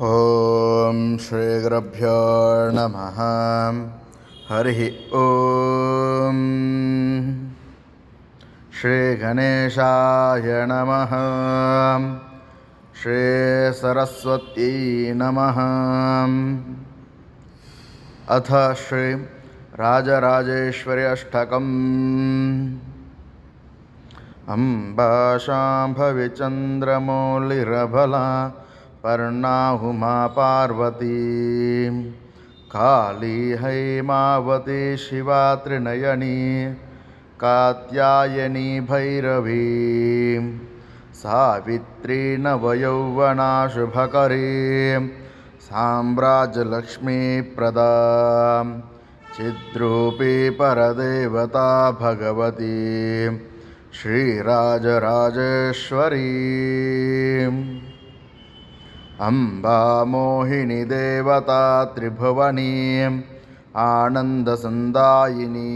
ಓಂ ಶ್ರೀ ಗುರುಭ್ಯೋ ನಮಃ. ಹರಿ ಓಂ. ಶ್ರೀ ಗಣೇಶಾಯ ನಮಃ. ಶ್ರೀ ಸರಸ್ವತ್ಯೈ ನಮಃ. ಅಥ ಶ್ರೀ ರಾಜರಾಜೇಶ್ವರಿ ಅಷ್ಟಕಂ. ಅಂಬಾ ಶಾಂಭವಿ ಚಂದ್ರಮೌಳಿರಬಲ ಪರ್ಣಾಹುಮಾ ಪಾರ್ವತಿ ಕಾಳಿ ಹೈಮಾವತಿ ಶಿವಾ ತ್ರಿನಯನಿ ಕಾತ್ಯಾಯನಿ ಭೈರವಿ ಸಾವಿತ್ರಿ ನವಯೌವನಾ ಶುಭಕರೀ ಸಾಮ್ರಾಜ್ಯಲಕ್ಷ್ಮೀ ಪ್ರದಾ ಚಿದ್ರೂಪಿ ಪರದೇವತಾ ಭಗವತಿ ಶ್ರೀರಾಜರಾಜೇಶ್ವರಿ. ಅಂಬಾ ಮೋಹಿನಿ ದೇವತಾ ತ್ರಿಭುವನಿ ಆನಂದಸಂದಾಯಿನಿ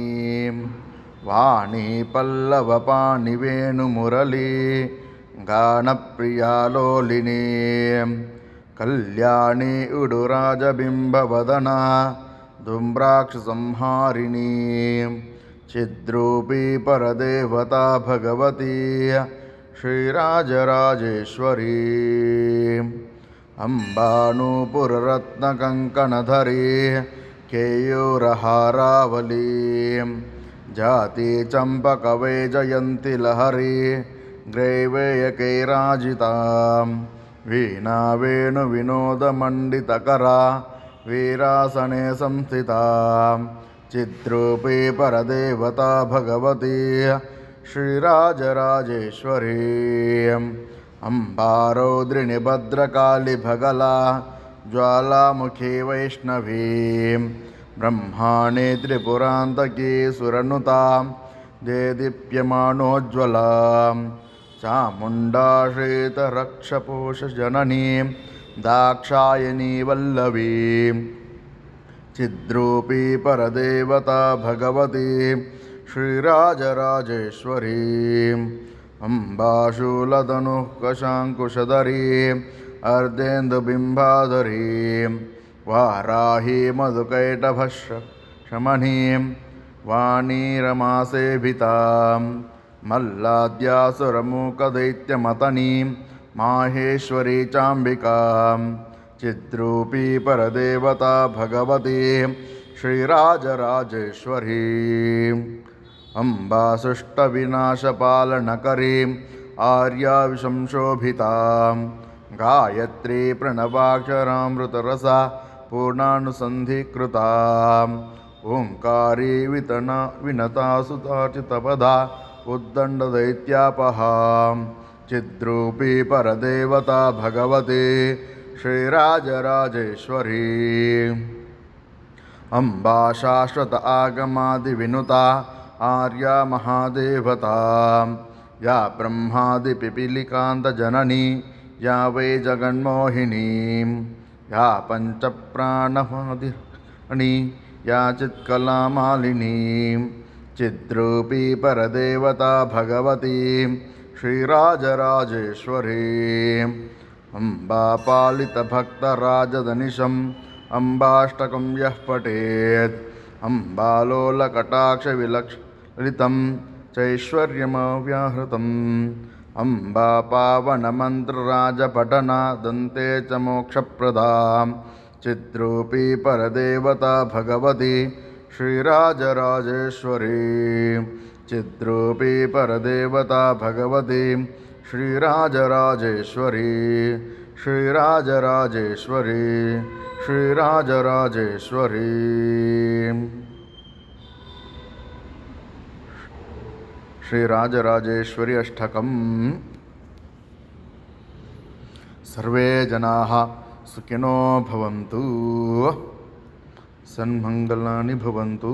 ವಾಣಿ ಪಲ್ಲವಪಾಣಿ ವೇಣುಮುರಳಿ ಗಾನಪ್ರಿಯಾಲೋಲಿನಿ ಕಲ್ಯಾಣಿ ಉಡುರಾಜಬಿಂಬವದನಾ ಧೂಮ್ರಾಕ್ಷಸಂಹಾರಿಣಿ ಚಿದ್ರೂಪಿ ಪರದೇವತಾ ಭಗವತಿ ಶ್ರೀರಾಜರಾಜೇಶ್ವರಿ. ಅಂಬಾನೂಪುರರತ್ನಕಂಕಣಧರಿ ಕೇಯೂರಹಾರಾವಲಿ ಜಾತಿ ಚಂಪಕವೈಜಯಂತಿ ಲಹರಿ ಗ್ರೈವೇಯಕೈರಾಜಿತಾ ವೀಣಾ ವೇಣು ವಿನೋದ ಮಂಡಿತಕರ ವೀರಾಸನೆ ಸಂಸ್ಥಿತಾ ಚಿದ್ರೂಪಿ ಪರದೇವತಾ ಭಗವತಿ ಶ್ರೀರಾಜರಾಜೇಶ್ವರಿ. ಅಂಬಾ ರೌದ್ರಿಣಿ ಭದ್ರಕಾಳಿ ಭಗಲಾ ಜ್ವಾಲಾಮುಖಿ ವೈಷ್ಣವೀ ಬ್ರಹ್ಮಾಣಿ ತ್ರಿಪುರಾಂತಕೀ ಸುರನುತಾ ದೇದೀಪ್ಯಮಾನೋಜ್ವಲಾ ಚಾಮುಂಡಾ ಶ್ವೇತರಕ್ಷಪೋಷಜನನೀ ದಾಕ್ಷಾಯಣೀ ವಲ್ಲಭೀ ಚಿದ್ರೂಪಿ ಪರದೇವತಾ ಭಗವತಿ ಶ್ರೀರಾಜರಾಜೇಶ್ವರಿ. ಅಂಬಾ ಶೂಲಧನುಃ ಕಶಾಂಕುಶಧರೀ ಅರ್ಧೇಂದುಬಿಂಬಾಧರೀ ವಾರಾಹಿ ಮಧುಕೈಟಭಶಮಣೀ ವಾಣೀ ರಮಾಸೇಭಿತಾ ಮಲ್ಲಾದ್ಯಾಸುರಮೂಕದೈತ್ಯಮತನೀ ಮಾಹೇಶ್ವರಿ ಚಾಂಬಿಕಾ ಚಿದ್ರೂಪಿ ಪರದೇವತಾ ಭಗವತಿ ಶ್ರೀರಾಜರಾಜೇಶ್ವರಿ. ಅಂಬಾ ಸುಷ್ಟವಿನಾಶಪಾಲನಕರೀ ಆರ್ಯಾವಿಶಂಶೋಭಿತಾ ಗಾಯತ್ರಿ ಪ್ರಣವಾಕ್ಷರಾಮೃತರಸ ಪೂರ್ಣಾನುಸಂಧೀಕೃತಾ ಓಂಕಾರಿ ವಿನತಾ ಸುತಾರ್ಚಿತಪದಾ ಉದ್ದಂಡದೈತ್ಯಾಪಹಾ ಚಿದ್ರೂಪಿ ಪರದೇವತಾ ಭಗವತಿ ಶ್ರೀರಾಜರಾಜೇಶ್ವರಿ. ಅಂಬಾ ಶಾಶ್ವತ ಆಗಮಾದಿ ವಿನುತಾ ಆರ್ಯ ಮಹಾದೇವತಾ ಯಾ ಬ್ರಹ್ಮಾದಿ ಪಿಪೀಲಿಕಾಂತ ಜನನಿ ಯಾ ವೈ ಜಗನ್ಮೋಹಿನಿ ಯಾ ಪಂಚಪ್ರಾಣವಾದಿನಿ ಯಾ ಚಿತ್ಕಲಾಮಾಲಿನಿ ಚಿದ್ರೂಪಿ ಪರದೇವತಾ ಭಗವತಿ ಶ್ರೀರಾಜರಾಜೇಶ್ವರಿ. ಅಂಬಾ ಪಾಲಿತ ಭಕ್ತರಾಜದನಿಶಂ ಅಂಬಾಷ್ಟಕಂ ಯಃ ಪಠೇತ್ ಅಂಬಾಲೋಲಕಟಾಕ್ಷ ವಿಲಕ್ಷಿತಂ ಚೈಶ್ವರ್ಯಮವ್ಯಾಹೃತಂ ಅಂಬಾ ಪಾವನ ಮಂತ್ರರಾಜಪಠನ ದಂತೆ ಚ ಮೋಕ್ಷಪ್ರದಾಂ ಚಿದ್ರೂಪಿ ಪರದೇವತಾ ಭಗವತಿ ಶ್ರೀರಾಜರಾಜೇಶ್ವರಿ. ಚಿದ್ರೂಪಿ ಪರದೇವತಾ ಭಗವತಿ ಶ್ರೀರಾಜರಾಜೇಶ್ವರಿ. ಶ್ರೀರಾಜರಾಜೇಶ್ವರಿ. ಶ್ರೀರಾಜರಾಜೇಶ್ವರಿ. ಶ್ರೀರಾಜರಾಜೇಶ್ವರಿ ಅಷ್ಟಕಂ. ಸರ್ವೇ ಜನಾಃ ಸುಖಿನೋ ಭವಂತು, ಸನ್ಮಂಗಲಾನಿ ಭವಂತು.